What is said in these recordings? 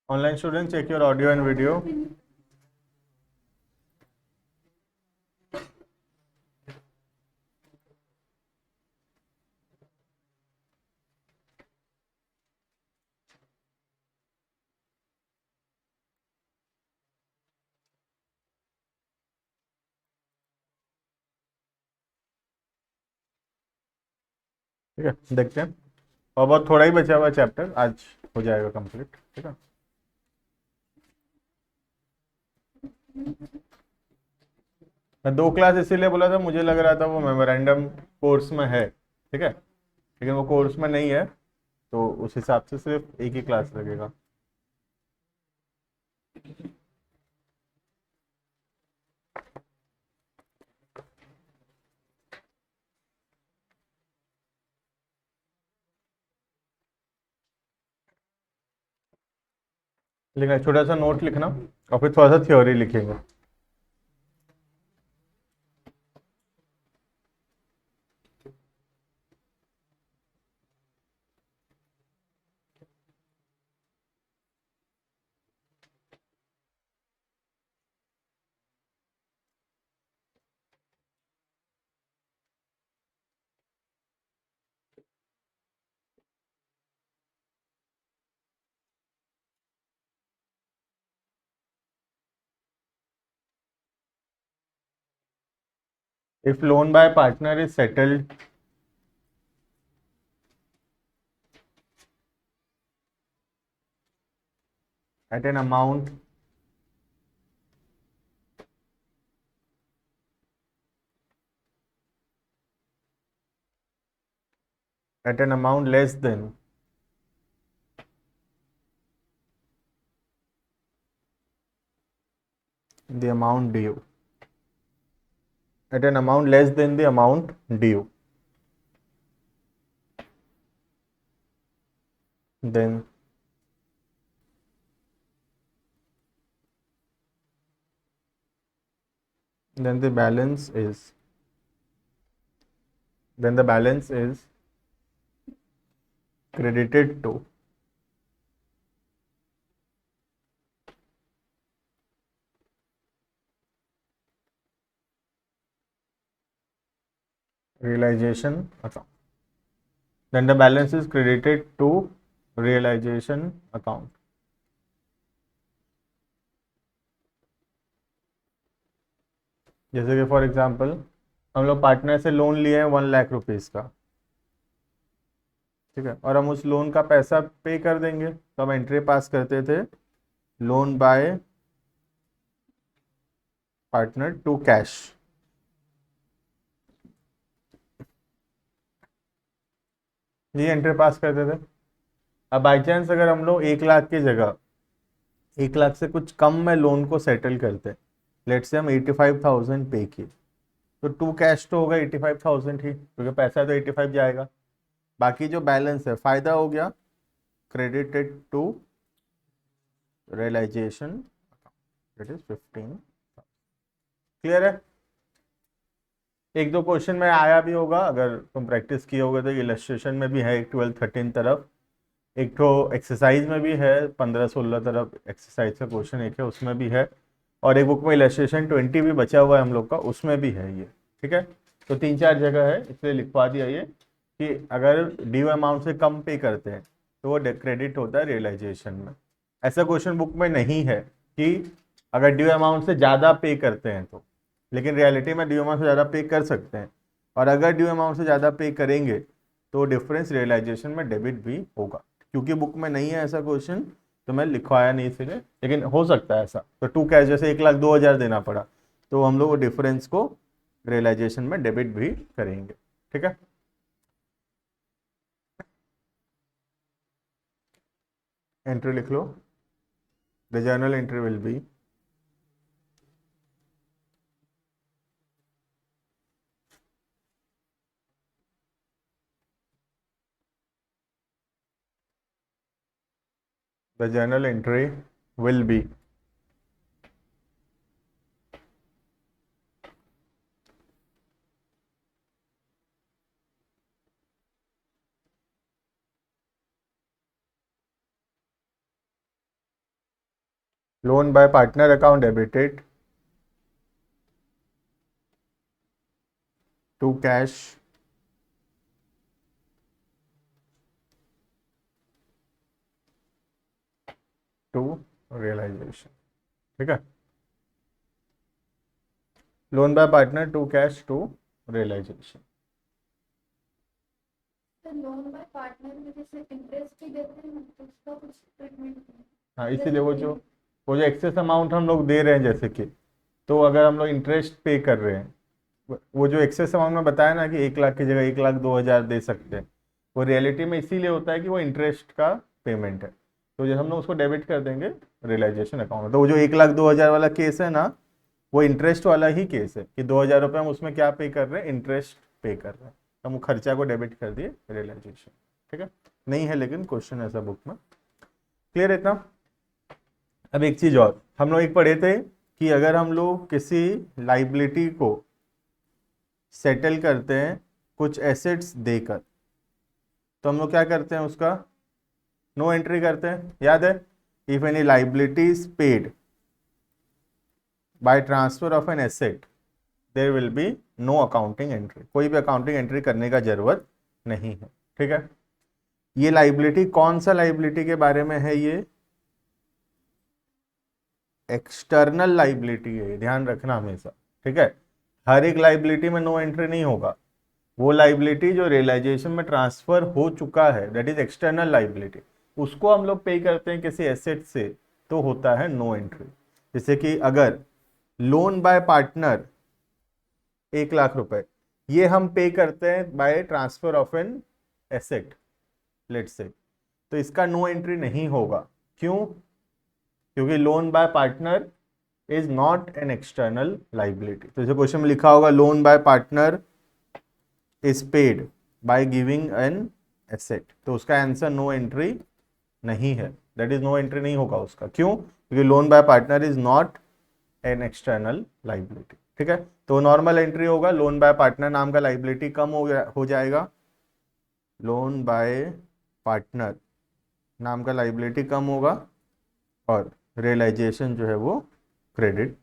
Online students, check your audio and video. ठीक है, देखते हैं। और बहुत थोड़ा ही बचा हुआ चैप्टर, आज हो जाएगा कंप्लीट। ठीक है। मैं 2 क्लास इसीलिए बोला था, मुझे लग रहा था वो मेमोरेंडम कोर्स में है। ठीक है, लेकिन वो कोर्स में नहीं है, तो उस हिसाब से सिर्फ एक ही क्लास लगेगा। लेकिन छोटा सा नोट लिखना, और फिर थोड़ा सा थ्योरी लिखेंगे। If loan by partner is settled at an amount less than the amount due, at an amount less than the amount due, then then the balance is then the balance is credited to realization account. Then the balance is credited to realization account. जैसे कि for example हम लोग partner से loan लिए हैं 1 lakh rupees का। ठीक है, और हम उस लोन का पैसा पे कर देंगे, तो हम एंट्री पास करते थे loan by partner to cash. ये एंट्री पास करते थे। अब बाई चांस अगर हम लोग 1 लाख की जगह 1 लाख से कुछ कम में लोन को सेटल करते हैं, लेट से हम 85,000 पे किए, तो टू कैश तो होगा 85,000 ही, क्योंकि पैसा तो 85 जाएगा। बाकी जो बैलेंस है फायदा हो गया credited to realisation, that is 15। Clear है? एक दो क्वेश्चन में आया भी होगा, अगर तुम प्रैक्टिस किए होगे तो। इलस्ट्रेशन में भी है एक 12-13 तरफ, एक तो एक्सरसाइज में भी है 15-16 तरफ एक्सरसाइज का क्वेश्चन एक है, उसमें भी है। और एक बुक में इलस्ट्रेशन 20 भी बचा हुआ है हम लोग का, उसमें भी है ये। ठीक है, तो 3-4 जगह है, इसलिए लिखवा दिया ये कि अगर ड्यू अमाउंट से कम पे करते हैं तो वो क्रेडिट होता है रियलाइजेशन में। ऐसा क्वेश्चन बुक में नहीं है कि अगर ड्यू अमाउंट से ज़्यादा पे करते हैं तो, लेकिन रियलिटी में ड्यू अमाउंट से ज़्यादा पे कर सकते हैं, और अगर ड्यू अमाउंट से ज़्यादा पे करेंगे तो डिफरेंस रियलाइजेशन में डेबिट भी होगा। क्योंकि बुक में नहीं है ऐसा क्वेश्चन, तो मैं लिखवाया नहीं इसलिए, लेकिन हो सकता है ऐसा। तो टू कैश जैसे 1,02,000 देना पड़ा, तो हम लोग वो डिफरेंस को रियलाइजेशन में डेबिट भी करेंगे। ठीक है, एंट्री लिख लो। The journal entry will be the journal entry will be loan by partner account debited to cash to realization. ठीक है, loan by partner to cash to realization. Loan by partner में जैसे इंटरेस्ट भी देते हैं तो उसका कुछ ट्रीटमेंट नहीं है। हाँ, इसीलिए वो जो एक्सेस अमाउंट हम लोग दे रहे हैं, जैसे कि, तो अगर हम लोग इंटरेस्ट पे कर रहे हैं, वो जो एक्सेस अमाउंट में बताया ना कि 1 लाख की जगह 1,02,000 दे सकते हैं, वो रियलिटी में इसीलिए होता है कि वो इंटरेस्ट का पेमेंट है। तो जब हम लोग उसको डेबिट कर देंगे रियलाइजेशन अकाउंट में, तो वो जो 1,02,000 वाला केस है ना, वो इंटरेस्ट वाला ही केस है कि 2,000 रुपये हम उसमें क्या पे कर रहे हैं, इंटरेस्ट पे कर रहे हैं। हम वो खर्चा को डेबिट कर दिए रियलाइजेशन। ठीक है, नहीं है लेकिन क्वेश्चन ऐसा बुक में। क्लियर है इतना? अब एक चीज और हम लोग एक पढ़े थे कि अगर हम लोग किसी लाइबिलिटी को सेटल करते हैं कुछ एसेट्स देकर, तो हम लोग क्या करते हैं, उसका नो एंट्री करते हैं। याद है, if any liability is paid by transfer of an asset there will be no accounting entry. कोई भी अकाउंटिंग एंट्री करने का जरूरत नहीं है। ठीक है, ये लाइबिलिटी कौन सा लाइबिलिटी के बारे में है? ये एक्सटर्नल लाइबिलिटी है, ध्यान रखना हमेशा। ठीक है, हर एक लाइबिलिटी में नो एंट्री नहीं होगा। वो लाइबिलिटी जो रियलाइजेशन में ट्रांसफर हो चुका है, दैट इज एक्सटर्नल लाइबिलिटी, उसको हम लोग पे करते हैं किसी एसेट से, तो होता है नो एंट्री। जैसे कि अगर लोन बाय पार्टनर 1 लाख रुपए, ये हम पे करते हैं by transfer of an asset let's say, तो इसका नो एंट्री नहीं होगा। क्यों? क्योंकि loan by partner is not an external liability. तो जैसे क्वेश्चन में लिखा होगा loan by partner is paid by giving an asset, तो उसका आंसर नो एंट्री नहीं है, दैट इज नो एंट्री नहीं होगा उसका। क्यों? क्योंकि loan by partner is not an external liability. ठीक है, तो नॉर्मल एंट्री होगा, लोन बाय पार्टनर नाम का लाइबिलिटी कम हो जाएगा, लोन बाय पार्टनर नाम का लाइबिलिटी कम होगा और रियलाइजेशन जो है वो क्रेडिट।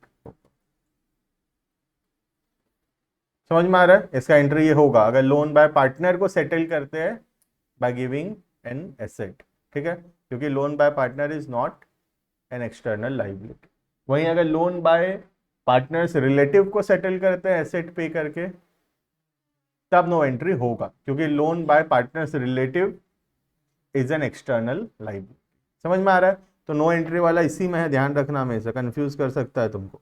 समझ में आ रहा है? इसका एंट्री ये होगा अगर लोन बाय पार्टनर को सेटल करते हैं बाय गिविंग एन एसेट। ठीक है, क्योंकि loan by partner is not an external liability. वहीं अगर लोन बाय पार्टनर्स रिलेटिव को सेटल करते हैं एसेट पे करके, तब नो एंट्री होगा, क्योंकि loan bye partners relative is an external liability. समझ में आ रहा है? तो नो एंट्री वाला इसी में है, ध्यान रखना, हमेशा कंफ्यूज कर सकता है तुमको।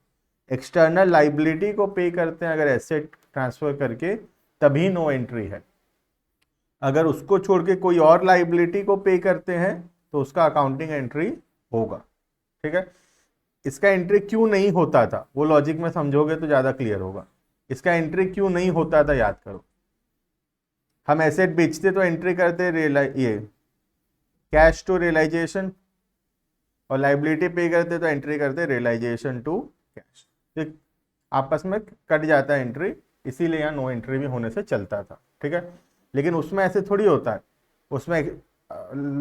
एक्सटर्नल लाइबिलिटी को पे करते हैं अगर एसेट ट्रांसफर करके, तभी नो एंट्री है। अगर उसको छोड़ के कोई और लाइबिलिटी को पे करते हैं तो उसका अकाउंटिंग एंट्री होगा। ठीक है, इसका एंट्री क्यों नहीं होता था वो लॉजिक में समझोगे तो ज्यादा क्लियर होगा। इसका एंट्री क्यों नहीं होता था याद करो। हम एसेट बेचते तो एंट्री करते ये कैश टू रियलाइजेशन, और लाइबिलिटी पे करते तो एंट्री करते रियलाइजेशन टू कैश। ठीक, आपस में कट जाता है एंट्री, इसीलिए यहाँ नो एंट्री भी होने से चलता था। ठीक है, लेकिन उसमें ऐसे थोड़ी होता है। उसमें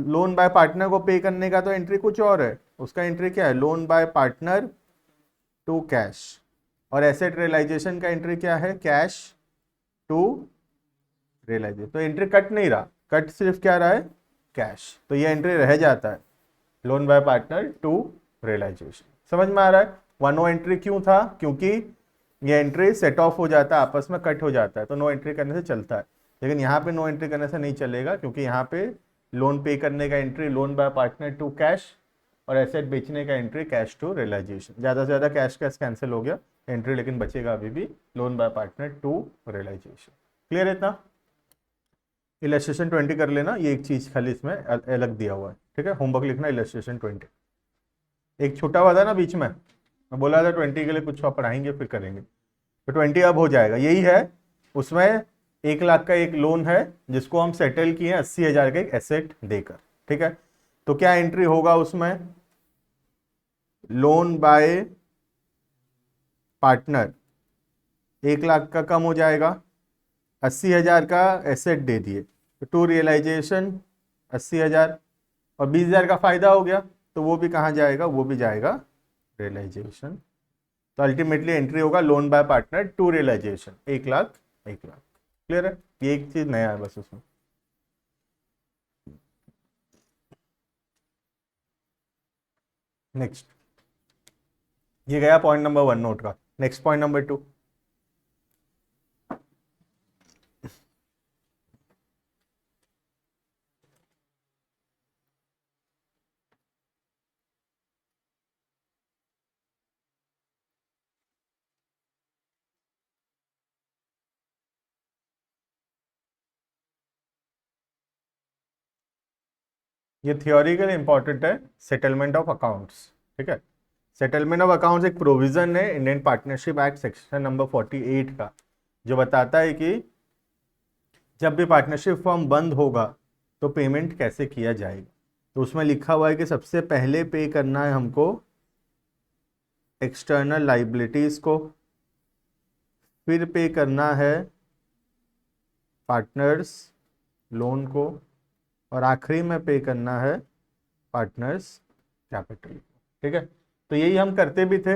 लोन बाय पार्टनर को पे करने का तो एंट्री कुछ और है, उसका एंट्री क्या है, loan by partner to cash, और एसेट रियलाइजेशन का एंट्री क्या है, कैश टू रियलाइजेशन। तो एंट्री कट नहीं रहा, कट सिर्फ क्या रहा है, कैश, तो ये एंट्री रह जाता है loan by partner to realisation. समझ में आ रहा है? वहाँ नो एंट्री क्यों था? क्योंकि ये एंट्री सेट ऑफ हो जाता है, आपस में कट हो जाता है, तो नो एंट्री करने से चलता है। लेकिन यहाँ पे नो एंट्री करने से नहीं चलेगा, क्योंकि यहाँ पे लोन पे करने का entry loan by partner to cash, और एसेट बेचने का एंट्री कैश टू रियलाइजेशन। ज़्यादा से ज़्यादा कैश कैश कैंसिल हो गया, एंट्री लेकिन बचेगा अभी भी loan by partner to realisation. Clear है इतना? इलस्ट्रेशन 20 कर लेना, ये एक चीज़ खाली इसमें अलग दिया हुआ है। ठीक है, होमवर्क लिखना इलस्ट्रेशन 20। एक छोटा हुआ था ना बीच में, मैं बोला था 20 के लिए कुछ और पढ़ाएंगे फिर करेंगे, तो 20 अब हो जाएगा। यही है, उसमें 1 लाख का एक लोन है जिसको हम सेटल किए 80,000 का एक एसेट देकर। ठीक है, तो क्या एंट्री होगा उसमें, लोन बाय पार्टनर 1 लाख का कम हो जाएगा, 80,000 का एसेट दे दिए, तो टू रियलाइजेशन 80,000, और 20,000 का फायदा हो गया, तो वो भी कहाँ जाएगा, वो भी जाएगा रियलाइजेशन। तो अल्टीमेटली एंट्री होगा loan by partner to realisation, 1 lakh 1 lakh. Clear है? ये एक चीज नया है बस उसमें। नेक्स्ट, ये गया पॉइंट नंबर 1 नोट का। नेक्स्ट पॉइंट नंबर 2, ये थियोरिकल इंपॉर्टेंट है, सेटलमेंट ऑफ अकाउंट्स। ठीक है, सेटलमेंट ऑफ अकाउंट्स एक प्रोविजन है Indian Partnership act section number 48 का, जो बताता है कि जब भी पार्टनरशिप फॉर्म बंद होगा तो पेमेंट कैसे किया जाएगा। तो उसमें लिखा हुआ है कि सबसे पहले पे करना है हमको एक्सटर्नल लाइबिलिटीज को, फिर पे करना है पार्टनर्स लोन को, और आखिरी में पे करना है पार्टनर्स कैपिटल। ठीक है, तो यही हम करते भी थे।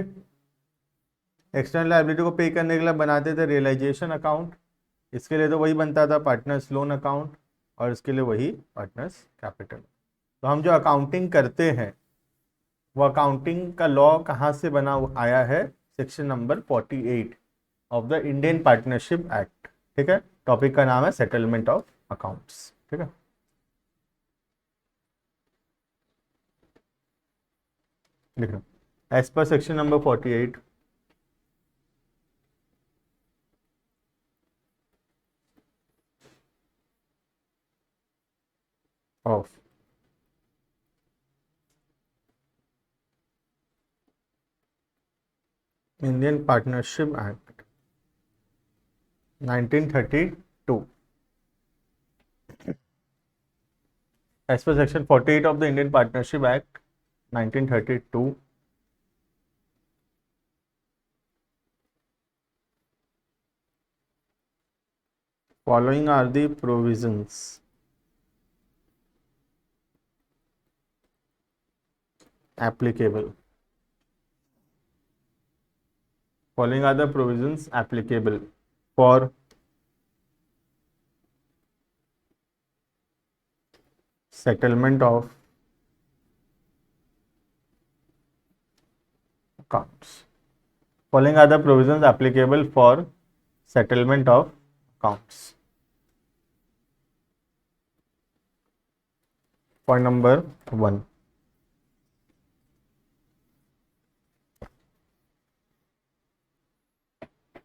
एक्सटर्नल लाइबिलिटी को पे करने के लिए बनाते थे रियलाइजेशन अकाउंट, इसके लिए तो वही बनता था पार्टनर्स लोन अकाउंट, और इसके लिए वही पार्टनर्स कैपिटल। तो हम जो अकाउंटिंग करते हैं वो अकाउंटिंग का लॉ कहाँ से बना आया है, section number 48 of the Indian Partnership act. ठीक है, टॉपिक का नाम है सेटलमेंट ऑफ अकाउंट्स। ठीक है, लिख लो, as per section number 48 of Indian Partnership Act 1932, as per section 48 of the Indian Partnership Act 1932, following are the provisions applicable. Following are the provisions applicable for settlement of accounts. Following are the provisions applicable for settlement of accounts. Point number 1.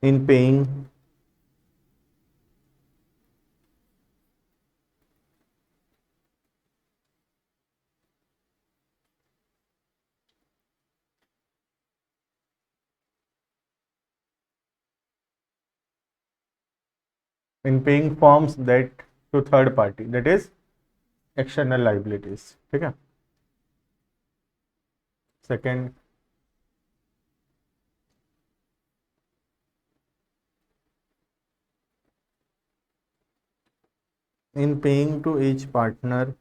In paying forms that to third party, that is external liabilities. ठीक है, second, in paying to each partner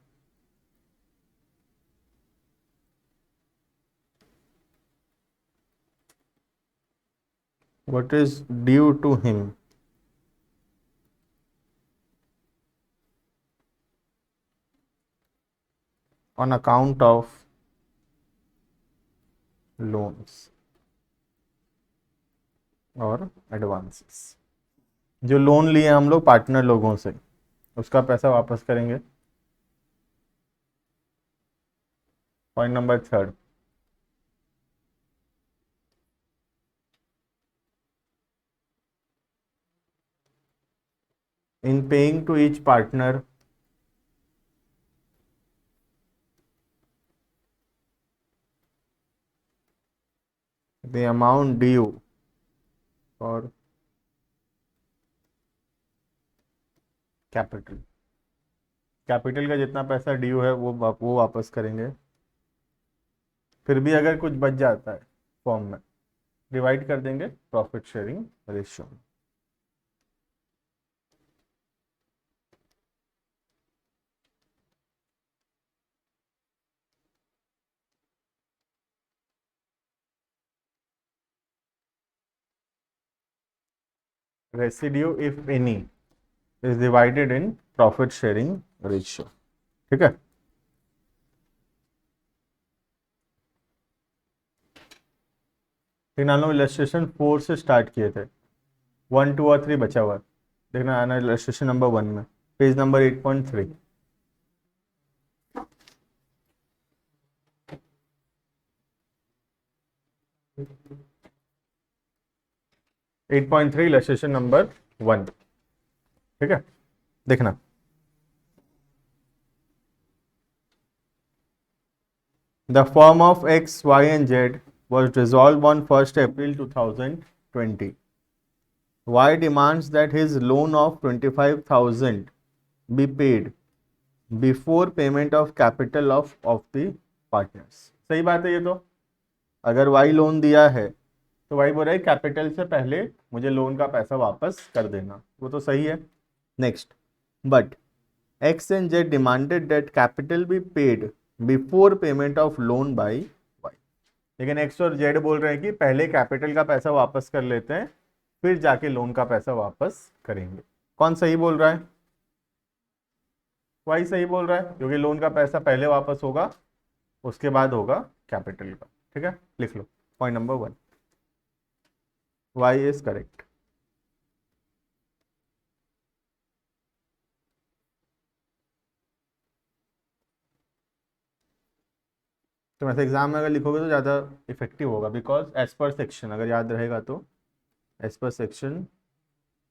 what is due to him on account of loans और advances. जो loan लिए हम लोग partner लोगों से, उसका पैसा वापस करेंगे। Point number 3, in paying to each partner the amount due for capital. Capital का जितना पैसा ड्यू है वो वापस करेंगे। फिर भी अगर कुछ बच जाता है फॉर्म में, डिवाइड कर देंगे प्रॉफिट शेयरिंग रेशियो में। Residue if any is divided in profit sharing ratio. ठीक है, देखना लो इलस्ट्रेशन 4 से स्टार्ट किए थे, 1 2 और 3 बचा हुआ है। देखना आना इलस्ट्रेशन नंबर 1 में, पेज नंबर 8.3। 8.3 illustration number 1। ठीक है, देखना the firm of X Y and Z was dissolved on 1st April 2020. Y demands that his loan of 25,000 be paid before payment of capital of the partners. सही बात है ये तो, अगर Y loan दिया है तो Y बोल रहा है कैपिटल से पहले मुझे लोन का पैसा वापस कर देना, वो तो सही है। Next, but X and Z demanded that capital be paid before payment of loan by Y. लेकिन एक्स और जेड बोल रहे हैं कि पहले कैपिटल का पैसा वापस कर लेते हैं, फिर जाके लोन का पैसा वापस करेंगे। कौन सही बोल रहा है? वाई सही बोल रहा है, क्योंकि लोन का पैसा पहले वापस होगा, उसके बाद होगा कैपिटल का। ठीक है, लिख लो point number 1, why is correct. तो वैसे एग्जाम में अगर लिखोगे तो ज़्यादा इफेक्टिव होगा, बिकॉज एज पर सेक्शन अगर याद रहेगा तो एज पर सेक्शन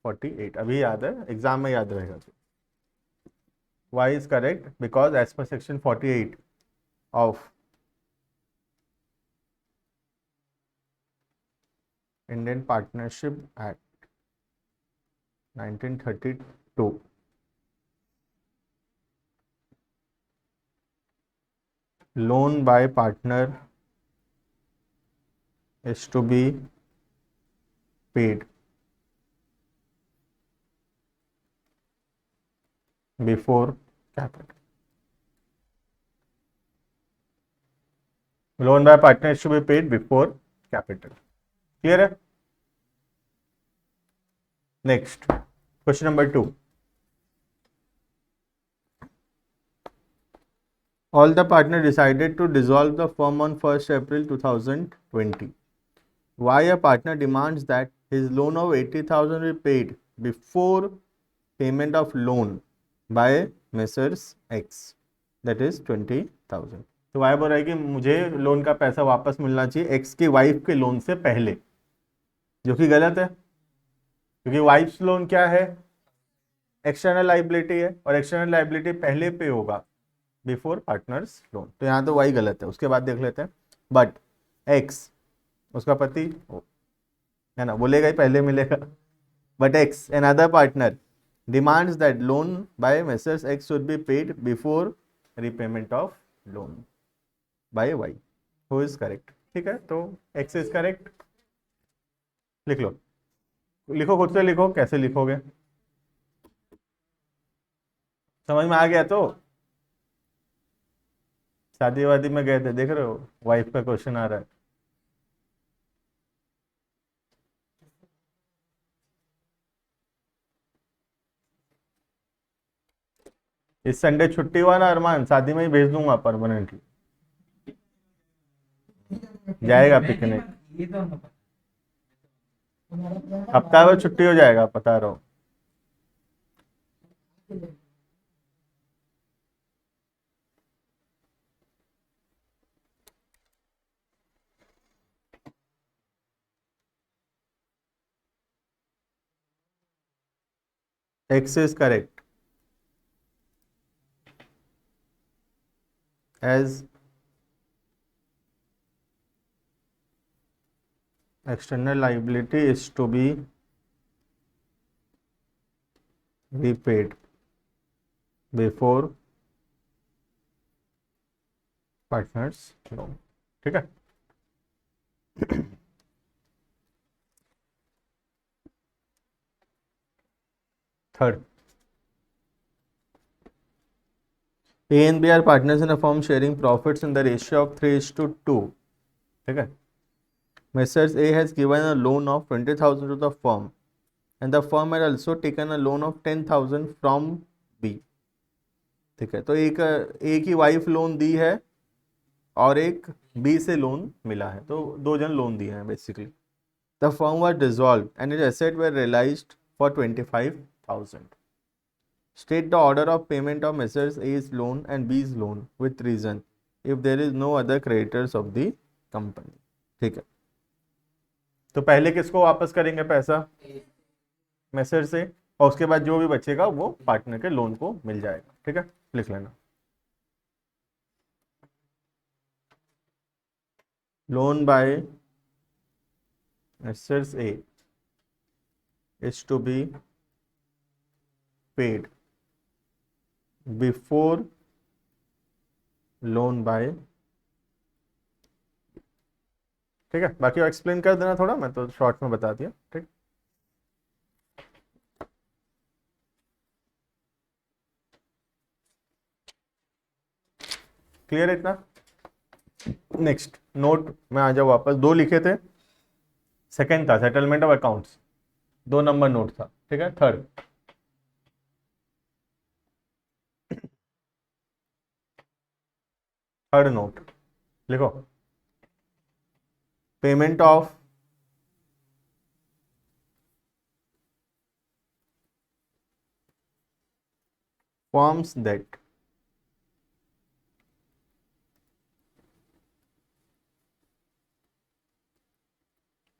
48 अभी याद है, एग्जाम में याद रहेगा तो y is correct because as per section 48 of Indian Partnership Act 1932, loan by partner is to be paid before capital. Loan by partner is to be paid before capital. Clear है? Next, question number 2. All the partners decided to dissolve the firm on 1st April 2020. Why a partner demands that his loan of 80,000 be paid before payment of loan by Messrs X, that is 20,000. तो Y बोल रहा है कि मुझे loan का पैसा वापस मिलना चाहिए एक्स की वाइफ के लोन से पहले, जो कि गलत है, क्योंकि वाइफ्स लोन क्या है? एक्सटर्नल लाइबिलिटी है, और एक्सटर्नल लाइबिलिटी पहले पे होगा बिफोर पार्टनर्स लोन। तो यहाँ तो वाई गलत है। उसके बाद देख लेते हैं, बट एक्स उसका पति है ना, बोलेगा ही पहले मिलेगा, but X another partner demands that loan by Messrs X should be paid before repayment of loan by Y. Who is correct? ठीक है, तो X is correct। लिख लो, लिखो खुद से लिखो, कैसे लिखोगे समझ में आ गया? तो शादी वादी में गए थे, देख रहे हो वाइफ का क्वेश्चन आ रहा है। इस संडे छुट्टी हुआ ना अरमान, शादी में ही भेज दूंगा परमानेंटली, जाएगा पिकनिक, हफ्ता भर छुट्टी हो जाएगा, पता रहो। X is correct as external liability is to be repaid before partners loan। ठीक है, third, A and B are partners in a firm sharing profits in the ratio of 3:2। ठीक है, Messrs A has given a loan of 20,000 to the firm and the firm had also taken a loan of 10,000 from B. ठीक है, तो एक ए की wife loan दी है और एक बी से लोन मिला है, तो दो जन लोन दिए हैं बेसिकली। The firm was dissolved and it asset were realised for 25,000। State the order of payment of Messrs. A's loan and B's loan with reason if there is no other creditors of the company। ठीक है, तो पहले किसको वापस करेंगे पैसा? Message से, और उसके बाद जो भी बचेगा वो पार्टनर के लोन को मिल जाएगा। ठीक है, लिख लेना। Loan by Messrs. A is to be paid before loan by। ठीक है, बाकी एक्सप्लेन कर देना थोड़ा, मैं तो शॉर्ट में बता दिया। ठीक, क्लियर है इतना? नेक्स्ट नोट में आ जाओ वापस। दो लिखे थे, सेकंड था settlement of accounts, 2 number note था। ठीक है, थर्ड नोट लिखो, payment of firm's debt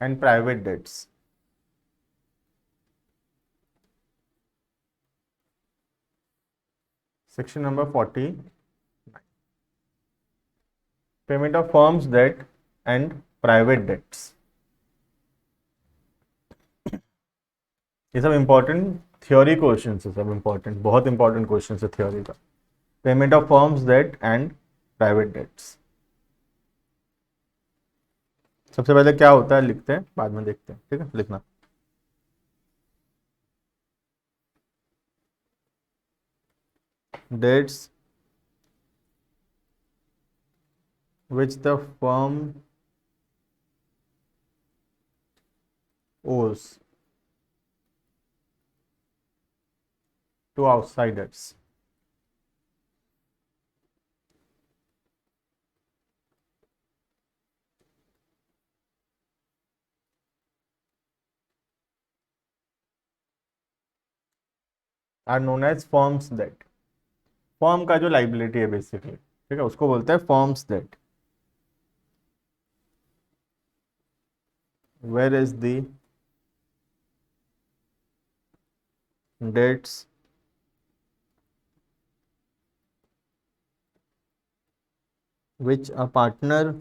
and private debts. Section number 40, payment of firm's debt and private debts. ये सब इंपॉर्टेंट थ्योरी क्वेश्चन है, सब इंपॉर्टेंट, बहुत इंपॉर्टेंट क्वेश्चन है थ्योरी का। Payment of firm's debt and private debts. सबसे पहले क्या होता है लिखते हैं, बाद में देखते हैं। ठीक है, लिखना। Debts which the firm owes to outsiders are known as firms debt। Form का जो लाइबिलिटी है बेसिकली, ठीक है, उसको बोलते हैं firm's debt. Whereas the debts which a partner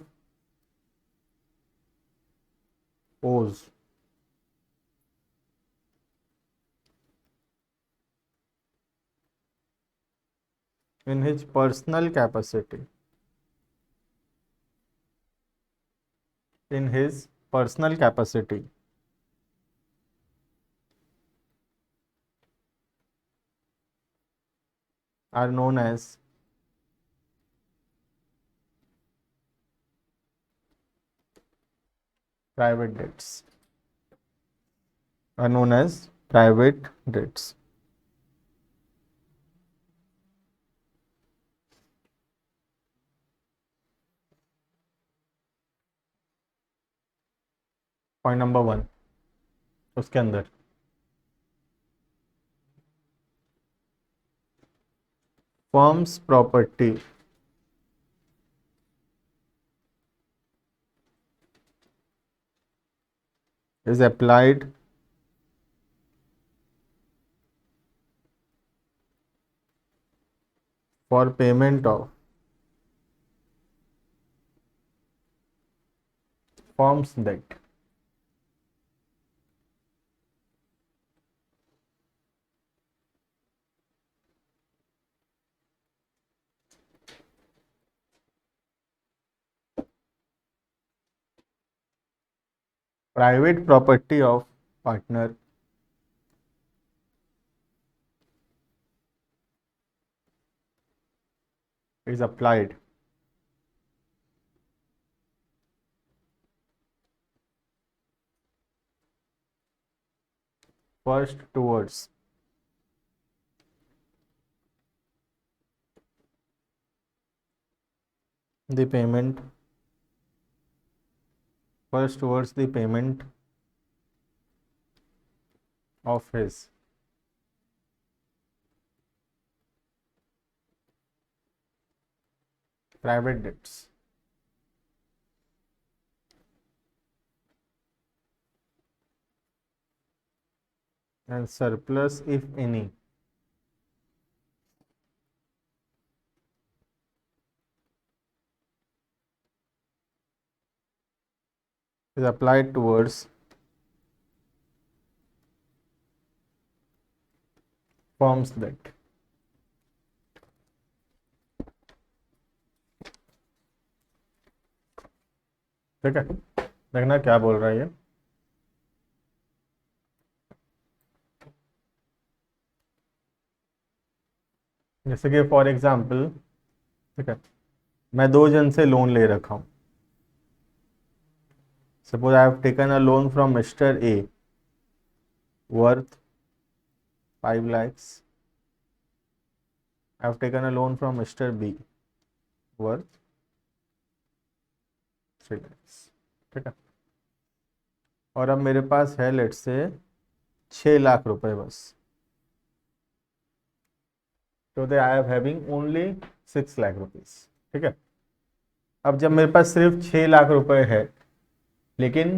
owes in his personal capacity, in his personal capacity are known as private debts, are known as private debts। Point number 1 उसके अंदर firms property is applied for payment of firm's debt। Private property of partner is applied first towards the payment, first towards the payment of his private debts. And surplus, if any, is applied towards firm's debt. ठीक है, देखना क्या बोल रहा है ये। जैसे कि फॉर एग्जाम्पल, ठीक है, मैं 2 जन से लोन ले रखा हूं। Suppose I have taken a loan from mister A worth 5 lakhs. I have taken a loan from Mr. B worth 3 lakhs. ठीक है, और अब मेरे पास है लेट से 6 लाख रुपए बस। तो they I am having only 6 lakh rupees. ठीक है, अब जब मेरे पास सिर्फ 6 लाख रुपए है, लेकिन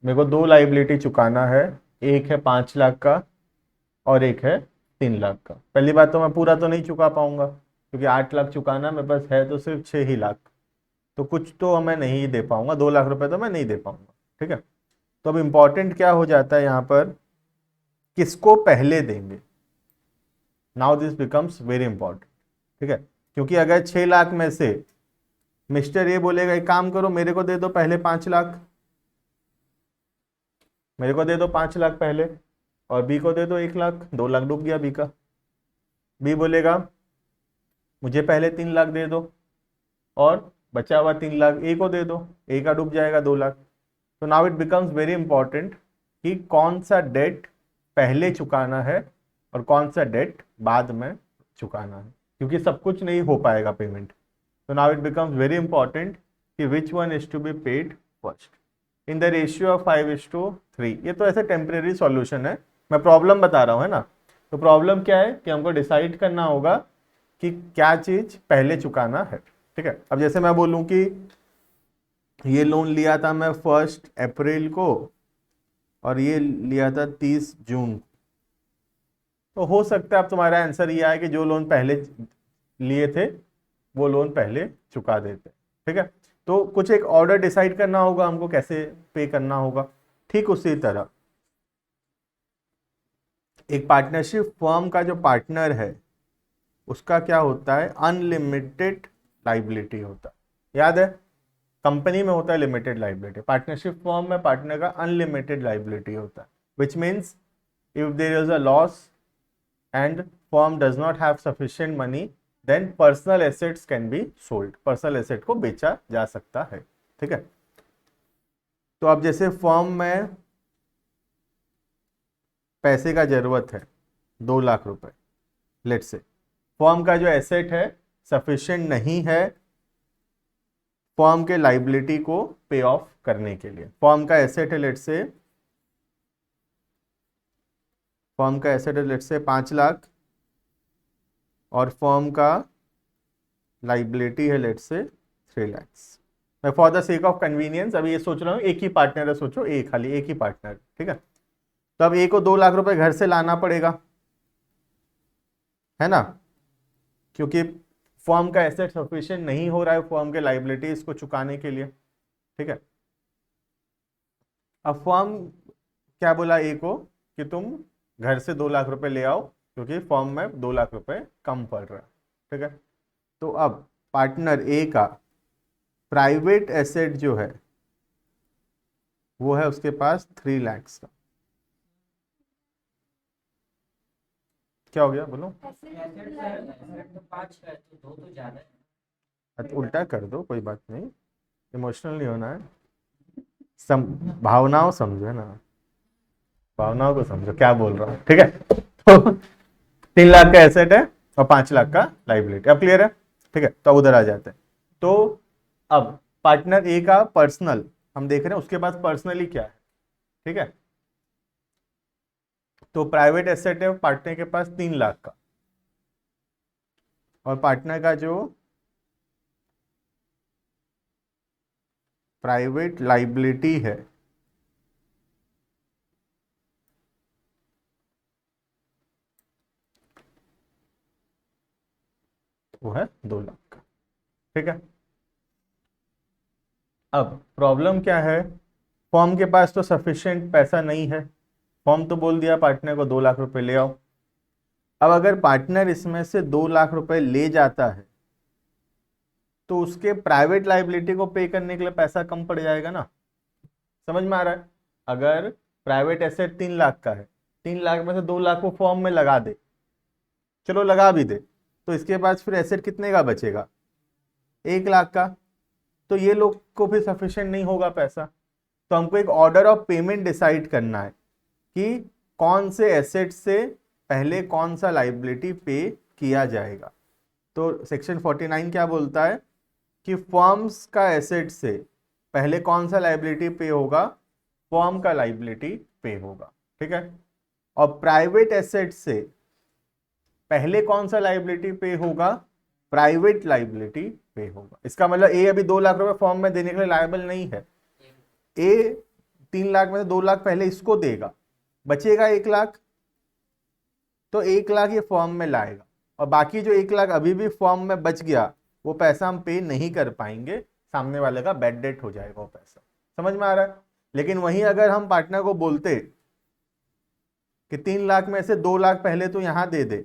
मेरे को 2 लाइबिलिटी चुकाना है, एक है 5 लाख का और एक है 3 लाख का। पहली बात तो मैं पूरा तो नहीं चुका पाऊंगा, क्योंकि 8 लाख चुकाना मेरे पास है तो सिर्फ 6 ही लाख, तो कुछ तो मैं नहीं दे पाऊंगा, 2 लाख रुपए तो मैं नहीं दे पाऊंगा। ठीक है, तो अब इंपॉर्टेंट क्या हो जाता है यहाँ पर, किसको पहले देंगे। Now this becomes very important. ठीक है, क्योंकि अगर 6 लाख में से मिस्टर ये बोलेगा एक काम करो मेरे को दे दो पहले 5 लाख, मेरे को दे दो 5 लाख पहले, और बी को दे दो 1 लाख, 2 लाख डूब गया बी का। बी बोलेगा मुझे पहले 3 लाख दे दो और बचा हुआ 3 लाख ए को दे दो, ए का डूब जाएगा 2 लाख। तो now it becomes very important कि कौन सा डेट पहले चुकाना है और कौन सा डेट बाद में चुकाना है, क्योंकि सब कुछ नहीं हो पाएगा पेमेंट। तो now it becomes very important कि which one is to be paid first in the ratio of 5:3। ये तो ऐसे टेम्परेरी सॉल्यूशन है, मैं प्रॉब्लम बता रहा हूँ, है ना। तो प्रॉब्लम क्या है कि हमको डिसाइड करना होगा कि क्या चीज पहले चुकाना है। ठीक है, अब जैसे मैं बोलूं कि ये लोन लिया था मैं 1 अप्रैल को और ये लिया था 30 जून, तो हो सकता है अब तुम्हारा आंसर ये आए कि जो लोन पहले लिए थे वो लोन पहले चुका देते। ठीक है, तो कुछ एक ऑर्डर डिसाइड करना होगा हमको, कैसे पे करना होगा। ठीक उसी तरह एक पार्टनरशिप फर्म का जो पार्टनर है उसका क्या होता है, अनलिमिटेड लाइबिलिटी होता है। याद है, कंपनी में होता है लिमिटेड लाइबिलिटी, पार्टनरशिप फर्म में पार्टनर का अनलिमिटेड लाइबिलिटी होता है, which means if there is a loss and firm does not have sufficient money, then personal assets can be sold, personal asset को बेचा जा सकता है। ठीक है, तो अब जैसे फर्म में पैसे का जरूरत है 2 लाख रुपए, लेट्स से फर्म का जो एसेट है सफिशिएंट नहीं है फर्म के लाइबिलिटी को पे ऑफ करने के लिए। फर्म का एसेट है लेट्स से, फर्म का एसेट है लेट्स से 5 लाख और फर्म का लाइबिलिटी है लेट्स से 3 lakhs। मैं for the sake of convenience अभी ये सोच रहा हूँ एक ही पार्टनर है, सोचो एक खाली एक ही पार्टनर। ठीक है, तो अब ए को 2 लाख रुपए घर से लाना पड़ेगा, है ना, क्योंकि फर्म का एसेट सफिशिएंट नहीं हो रहा है फर्म के लाइबिलिटी इसको चुकाने के लिए। ठीक है, अब फर्म क्या बोला ए को कि तुम घर से 2 लाख रुपए ले आओ, क्योंकि फर्म में 2 लाख रुपए कम पड़ रहा है। ठीक है, तो अब पार्टनर ए का प्राइवेट एसेट जो है वो है उसके पास 3 lakhs का। क्या हो गया बोलो, तो उल्टा कर दो, कोई बात नहीं, इमोशनल नहीं होना है, भावनाओं समझो, है ना। भावनाओं को समझो क्या बोल रहा हूँ, ठीक है। तो 3 लाख का एसेट है और 5 लाख का लाइबिलिटी, अब क्लियर है, ठीक है। तो अब उधर आ जाते हैं। तो अब पार्टनर ए का पर्सनल हम देख रहे हैं, उसके पास पर्सनली क्या है, ठीक है। तो प्राइवेट एसेट है पार्टनर के पास 3 लाख का, और पार्टनर का जो प्राइवेट लाइबिलिटी है वो है 2 लाख का, ठीक है। अब प्रॉब्लम क्या है, फॉर्म के पास तो सफिशिएंट पैसा नहीं है, फॉर्म तो बोल दिया पार्टनर को 2 लाख रुपए ले आओ। अब अगर पार्टनर इसमें से 2 लाख रुपए ले जाता है तो उसके प्राइवेट लाइबिलिटी को पे करने के लिए पैसा कम पड़ जाएगा ना, समझ में आ रहा है। अगर प्राइवेट एसेट 3 लाख का है, 3 लाख में से 2 लाख वो फॉर्म में लगा दे, चलो लगा भी दे, तो इसके पास फिर एसेट कितने का बचेगा, 1 लाख का। तो ये लोग को फिर सफिशिएंट नहीं होगा पैसा, तो हमको एक ऑर्डर ऑफ पेमेंट डिसाइड करना है कि कौन से एसेट से पहले कौन सा लाइबिलिटी पे किया जाएगा। तो सेक्शन 49 क्या बोलता है कि फर्म्स का एसेट से पहले कौन सा लाइबिलिटी पे होगा, फर्म का लाइबिलिटी पे होगा, ठीक है। और प्राइवेट एसेट से पहले कौन सा लाइबिलिटी पे होगा, प्राइवेट लाइबिलिटी पे होगा। इसका मतलब ए अभी 2 लाख रुपए फॉर्म में देने के लिए लायबल नहीं है, ए 3 लाख में से 2 लाख पहले इसको देगा, बचेगा 1 लाख, तो 1 लाख ये फॉर्म में लाएगा, और बाकी जो 1 लाख अभी भी फॉर्म में बच गया वो पैसा हम पे नहीं कर पाएंगे, सामने वाले का बैड डेट हो जाएगा वो पैसा, समझ में आ रहा है। लेकिन वहीं अगर हम पार्टनर को बोलते कि 3 लाख में से 2 लाख पहले तो यहां दे दे,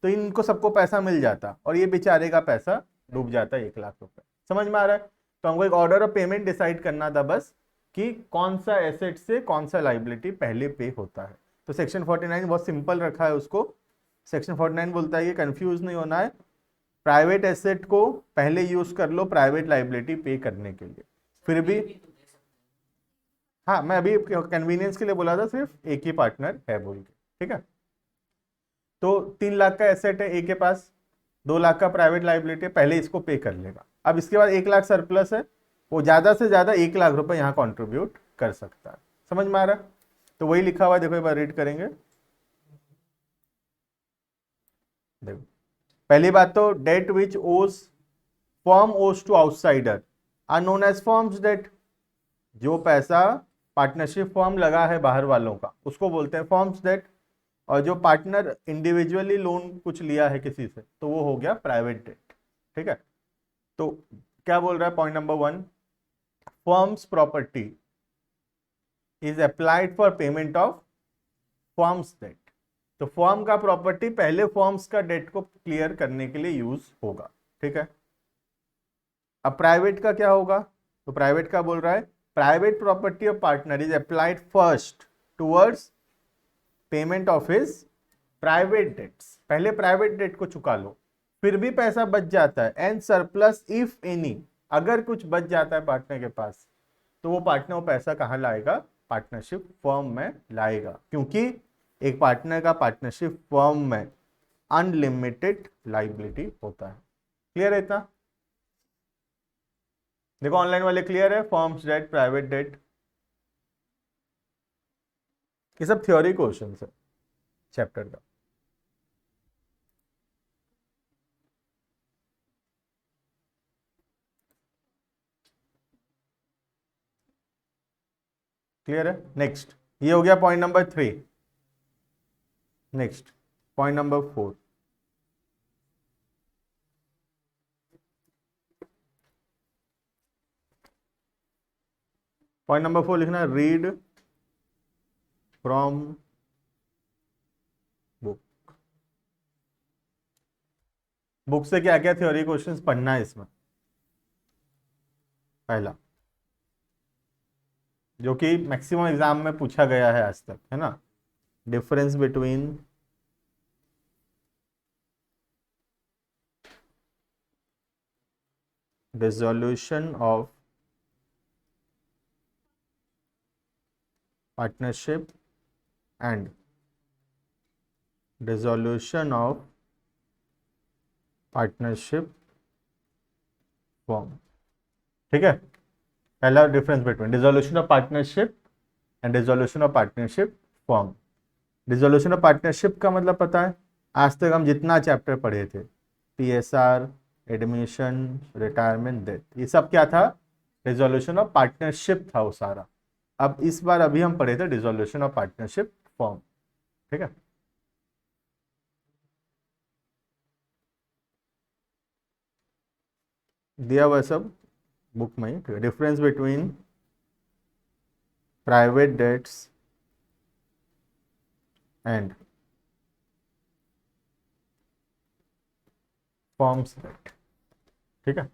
तो इनको सबको पैसा मिल जाता और ये बेचारे का पैसा डूब जाता 1 लाख रुपए, समझ में आ रहा है। तो हमको एक ऑर्डर ऑफ पेमेंट डिसाइड करना था बस, कि कौन सा एसेट से कौन सा लाइबिलिटी पहले पे होता है। तो सेक्शन 49 बहुत सिंपल रखा है उसको। सेक्शन 49 बोलता है कि कंफ्यूज नहीं होना है, प्राइवेट एसेट को पहले यूज कर लो प्राइवेट लाइबिलिटी पे करने के लिए। फिर भी हाँ, मैं अभी कन्वीनियंस के लिए बोला था सिर्फ एक ही पार्टनर है बोल के, ठीक है। तो 3 लाख का एसेट है ए के पास, 2 लाख का प्राइवेट लाइबिलिटी है, पहले इसको पे कर लेगा। अब इसके बाद 1 लाख सरप्लस है, वो ज्यादा से ज्यादा 1 लाख रुपए यहाँ कॉन्ट्रीब्यूट कर सकता है, समझ में आ रहा है। तो वही लिखा हुआ है, देखो एक बार रीड करेंगे। देखो पहली बात तो date which owes firm owes to outsider are known as firm's debt. जो पैसा पार्टनरशिप फॉर्म लगा है बाहर वालों का उसको बोलते हैं फॉर्म्स डेट, और जो पार्टनर इंडिविजुअली लोन कुछ लिया है किसी से तो वो हो गया प्राइवेट डेट, ठीक है। तो क्या बोल रहा है point number 1, firm's property is applied for payment of firm's debt. तो फर्म का प्रॉपर्टी पहले फर्म्स का डेट को क्लियर करने के लिए यूज होगा, ठीक है। अब प्राइवेट का क्या होगा, तो प्राइवेट का बोल रहा है private property of partner is applied first towards payment of his private debts. पहले प्राइवेट डेट को चुका लो, फिर भी पैसा बच जाता है, एंड सरप्लस इफ एनी, अगर कुछ बच जाता है पार्टनर के पास तो वो पार्टनर वो पैसा कहाँ लाएगा, पार्टनरशिप फर्म में लाएगा, क्योंकि एक पार्टनर का पार्टनरशिप फर्म में अनलिमिटेड लाइबिलिटी होता है। क्लियर है इतना। देखो ऑनलाइन वाले क्लियर है, फर्म्स डेट प्राइवेट डेट, ये सब थ्योरी क्वेश्चन है चैप्टर का। क्लियर है। नेक्स्ट, ये हो गया point number 3। Next point number 4, point number 4 लिखना, रीड फ्रॉम बुक। बुक से क्या क्या थ्योरी क्वेश्चंस पढ़ना है इसमें। पहला जो कि मैक्सिमम एग्जाम में पूछा गया है आज तक, है ना, difference between dissolution of partnership and dissolution of partnership form. ठीक है, पहला difference between dissolution of partnership and dissolution of partnership form. Dissolution of partnership का मतलब पता है, आज तक हम जितना चैप्टर पढ़े थे, पीएसआर, एडमिशन, रिटायरमेंट, डेथ, ये सब क्या था, डिसोल्यूशन ऑफ पार्टनरशिप था वो सारा। अब इस बार अभी हम पढ़े थे डिसोल्यूशन ऑफ पार्टनरशिप फॉर्म। ठीक है, दिया हुआ सब बुक में ही। Difference between private debts and firm's debt. ठीक है,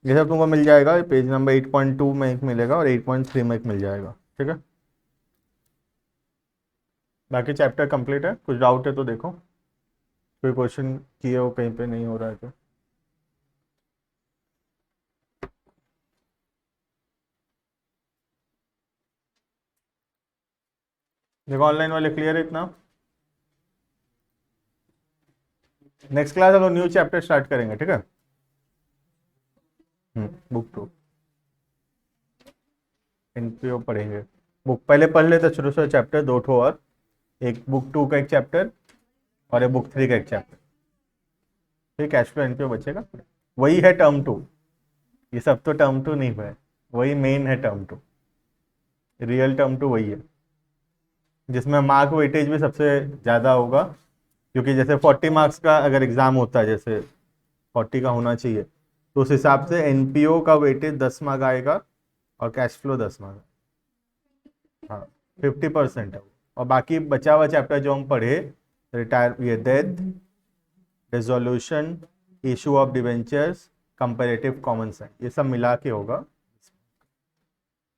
ये सब तुमको मिल जाएगा, पेज नंबर 8.2 में एक मिलेगा और 8.3 में एक मिल जाएगा। ठीक है, बाकी चैप्टर कंप्लीट है। कुछ डाउट है तो देखो, कोई क्वेश्चन किए हो कहीं पे नहीं हो रहा है तो। देखो ऑनलाइन वाले क्लियर है इतना। नेक्स्ट क्लास हम लोग न्यू चैप्टर स्टार्ट करेंगे। ठीक है, बुक 2 एनपीओ पढ़ेंगे। बुक पहले पढ़ लेते शुरू से, चैप्टर 2 ठो और एक बुक 2 का एक चैप्टर और एक बुक 3 का एक चैप्टर। फिर कैश फ्लो एनपीओ बचेगा, वही है टर्म 2। ये सब तो टर्म 2 नहीं है, वही मेन है टर्म 2। रियल टर्म 2 वही है, जिसमें मार्क वेटेज भी सबसे ज़्यादा होगा, क्योंकि जैसे 40 मार्क्स का अगर एग्ज़ाम होता है, जैसे 40 का होना चाहिए, तो उस हिसाब से एनपीओ का वेटेज 10 मार्क आएगा और कैश फ्लो 10 मार्क। हाँ, 50% है वो। और बाकी बचा हुआ चैप्टर जो हम पढ़े, रिटायर, ये death, resolution, issue of debentures, comparative common sense, ये सब मिला के होगा।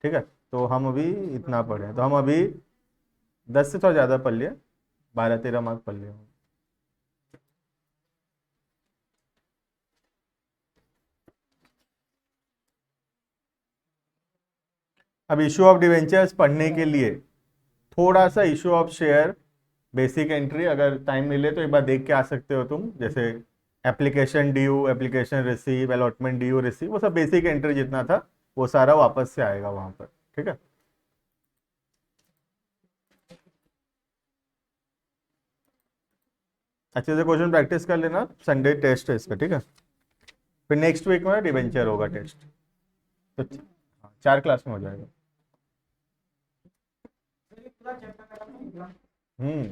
ठीक है, तो हम अभी इतना पढ़े, तो हम अभी 10 से थोड़ा ज़्यादा पढ़ लिए, 12-13 मार्क पढ़ लिए। अब इशू ऑफ डिवेंचर्स पढ़ने के लिए थोड़ा सा issue of share, basic entry अगर टाइम मिले तो एक बार देख के आ सकते हो तुम, जैसे application due, application receive, allotment due receive, वो सब बेसिक एंट्री जितना था वो सारा वापस से आएगा वहां पर। ठीक है, अच्छे से क्वेश्चन प्रैक्टिस कर लेना, संडे टेस्ट है इसका। ठीक है, फिर नेक्स्ट वीक में डिवेंचर होगा टेस्ट, तो 4 क्लास में हो जाएगा। हम्म,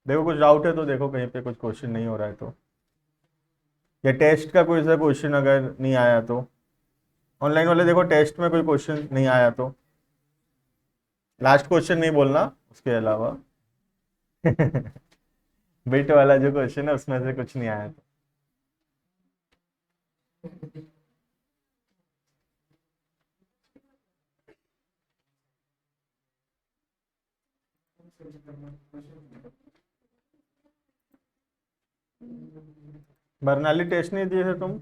देखो कुछ डाउट है तो देखो, कहीं पे कुछ क्वेश्चन नहीं हो रहा है तो, या टेस्ट का कोई सा क्वेश्चन अगर नहीं आया तो, ऑनलाइन वाले देखो टेस्ट में कोई क्वेश्चन नहीं आया तो लास्ट क्वेश्चन नहीं बोलना, उसके अलावा बिट वाला जो क्वेश्चन है उसमें से कुछ नहीं आया तो। बर्नाली टेस्ट नहीं दिए थे तुम?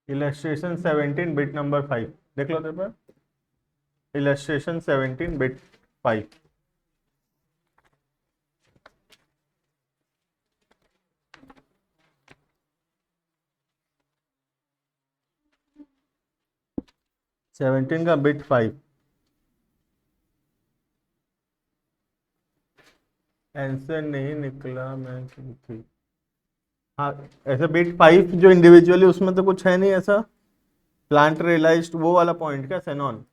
इलस्ट्रेशन 17 बिट नंबर 5 देख लो पेपर, इलस्ट्रेशन 17 बिट 5। सेवनटीन का बिट 5, आंसर नहीं निकला मैं थी। हाँ, ऐसे बिट 5 जो इंडिविजुअली उसमें तो कुछ है नहीं ऐसा, प्लांट रियलाइज्ड वो वाला पॉइंट क्या सेनॉन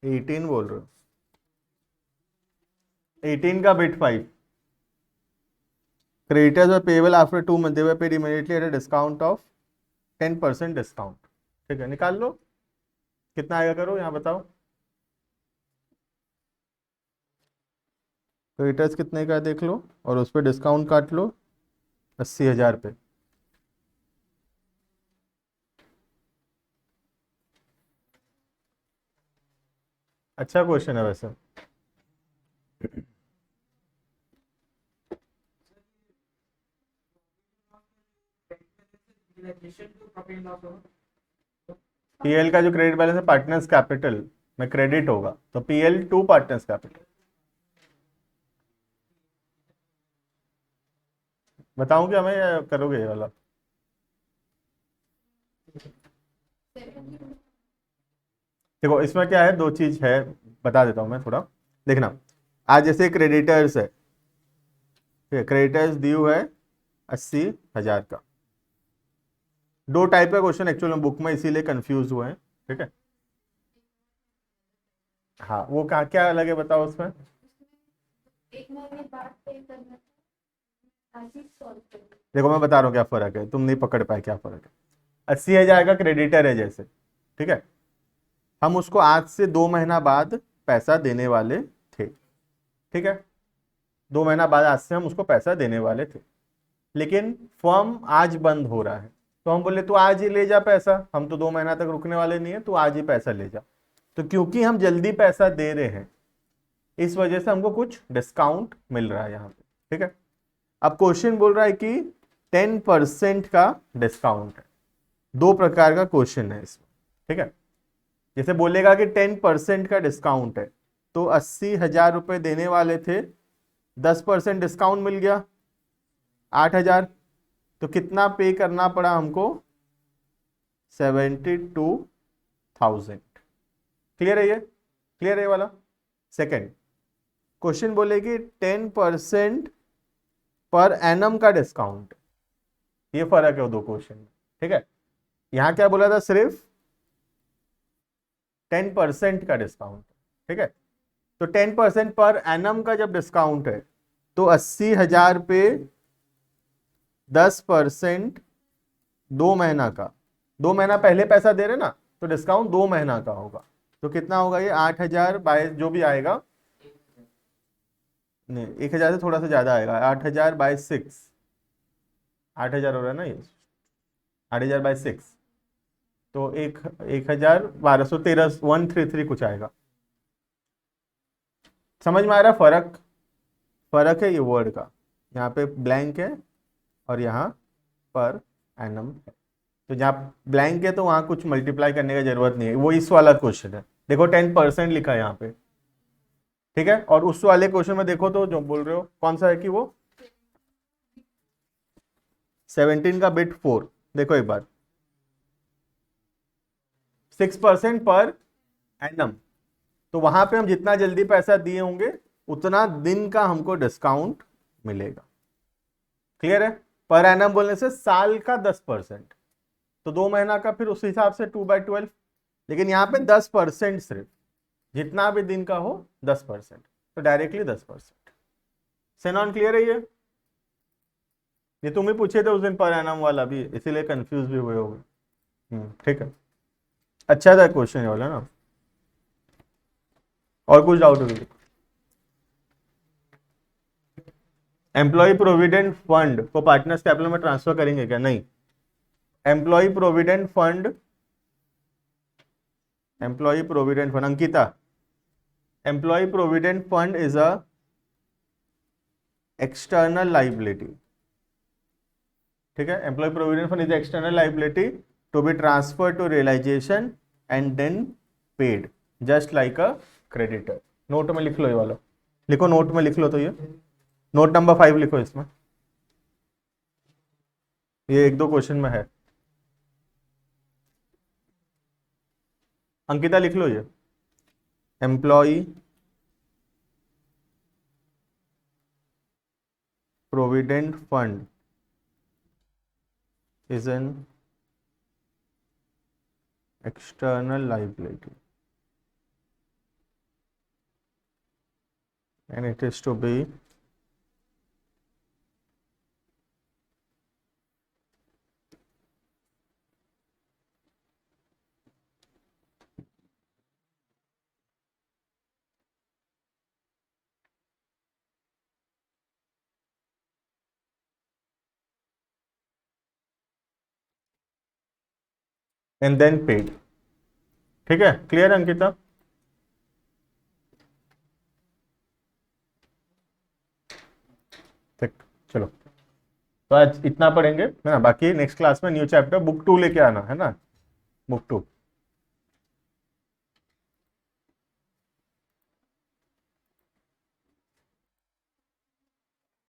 18 बोल रहे हो? 18 का bit 5, creditors were payable after 2 month, they were paid immediately at a discount of 10% discount. ठीक है, निकाल लो कितना आएगा, करो यहाँ बताओ। क्रेडिटर्स कितने का है देख लो, और उस पर डिस्काउंट काट लो 80,000 पे। अच्छा क्वेश्चन है वैसे। पीएल का जो क्रेडिट बैलेंस है पार्टनर्स कैपिटल में क्रेडिट होगा, तो पीएल टू पार्टनर्स कैपिटल। बताऊं क्या मैं, या करोगे ये वाला? 70। देखो इसमें क्या है, दो चीज है, बता देता हूं मैं थोड़ा। देखना, आज जैसे क्रेडिटर्स है, ठीक है, क्रेडिटर्स ड्यू है 80,000 का। दो टाइप का क्वेश्चन एक्चुअल में बुक में इसीलिए कंफ्यूज हुए हैं, ठीक है। हाँ, वो क्या क्या अलग है बताओ उसमें। एक महीने बाद पे करना था, आज ही सॉल्व कर दिया। देखो मैं बता रहा हूँ क्या फर्क है, तुम नहीं पकड़ पाए क्या फर्क है। 80,000 का क्रेडिटर है जैसे, ठीक है, हम उसको आज से 2 महीना बाद पैसा देने वाले थे, ठीक है। 2 महीना बाद आज से हम उसको पैसा देने वाले थे, लेकिन फर्म आज बंद हो रहा है, तो हम बोले तू आज ही ले जा पैसा, हम तो 2 महीना तक रुकने वाले नहीं है, तू आज ही पैसा ले जा। तो क्योंकि हम जल्दी पैसा दे रहे हैं, इस वजह से हमको कुछ डिस्काउंट मिल रहा है यहाँ पे, ठीक है। अब क्वेश्चन बोल रहा है कि 10% का डिस्काउंट है। दो प्रकार का क्वेश्चन है इसमें, ठीक है। जैसे बोलेगा कि 10% का डिस्काउंट है, तो 80,000 रुपए देने वाले थे, 10% डिस्काउंट मिल गया 8,000, तो कितना पे करना पड़ा हमको? 72,000। क्लियर है ये? क्लियर है ये वाला? सेकेंड क्वेश्चन बोलेगी 10% पर एनम का डिस्काउंट, ये फर्क है वो दो क्वेश्चन में, ठीक है। यहां क्या बोला था? सिर्फ 10% का डिस्काउंट, ठीक है। तो 10% पर एनम का जब डिस्काउंट है, तो 80,000 पे 10% 2 महीना का, 2 महीना पहले पैसा दे रहे ना, तो डिस्काउंट 2 महीना का होगा। तो कितना होगा ये? 8,000 बाय जो भी आएगा, नहीं 1,000 से थोड़ा सा ज्यादा आएगा, 8,000 बाय 6, 8,000 हो रहा है ना ये, 8,000 बाय 6, तो 1,1213 133 कुछ आएगा। समझ में आ रहा फर्क? फर्क है ये वर्ड का, यहाँ पे ब्लैंक है और यहाँ पर एनम है। तो जहाँ ब्लैंक है तो वहां कुछ मल्टीप्लाई करने की जरूरत नहीं है, वो इस वाला क्वेश्चन है। देखो 10% लिखा है यहाँ पे, ठीक है। और उस वाले क्वेश्चन में देखो तो जो बोल रहे हो कौन सा है कि वो 17 का बिट 4, देखो एक बार 6% पर एनम, तो वहां पे हम जितना जल्दी पैसा दिए होंगे उतना दिन का हमको डिस्काउंट मिलेगा। क्लियर है? पर एनम बोलने से साल का 10%, तो 2 महीना का फिर उस हिसाब से 2/12, लेकिन यहाँ पे 10% सिर्फ, जितना भी दिन का हो 10%, तो डायरेक्टली 10%। सेनॉन क्लियर है ये तुम ही पूछे थे उस दिन पर एनम वाला भी, इसीलिए कंफ्यूज भी हुए होगे। ठीक है, अच्छा था क्वेश्चन ये वाला ना। और कुछ डाउट होगी? एम्प्लॉय प्रोविडेंट फंड को पार्टनर्स कैपिटल में ट्रांसफर करेंगे क्या? नहीं। Employee provident fund, employee provident fund, Ankita, employee provident fund is a external liability, ठीक है। Employee provident fund is external liability to be transfer to realisation and then paid just like a creditor. Note में लिख लो ये वाला, लिखो note में लिख लो, तो ये नोट नंबर 5 लिखो इसमें, ये एक दो क्वेश्चन में है। अंकिता लिख लो ये, employee provident fund is an external liability and it is to be and then paid. ठीक है, क्लियर अंकिता? ठीक, चलो तो आज इतना पढ़ेंगे है ना, बाकी नेक्स्ट क्लास में न्यू चैप्टर बुक 2 लेके आना है ना, बुक 2।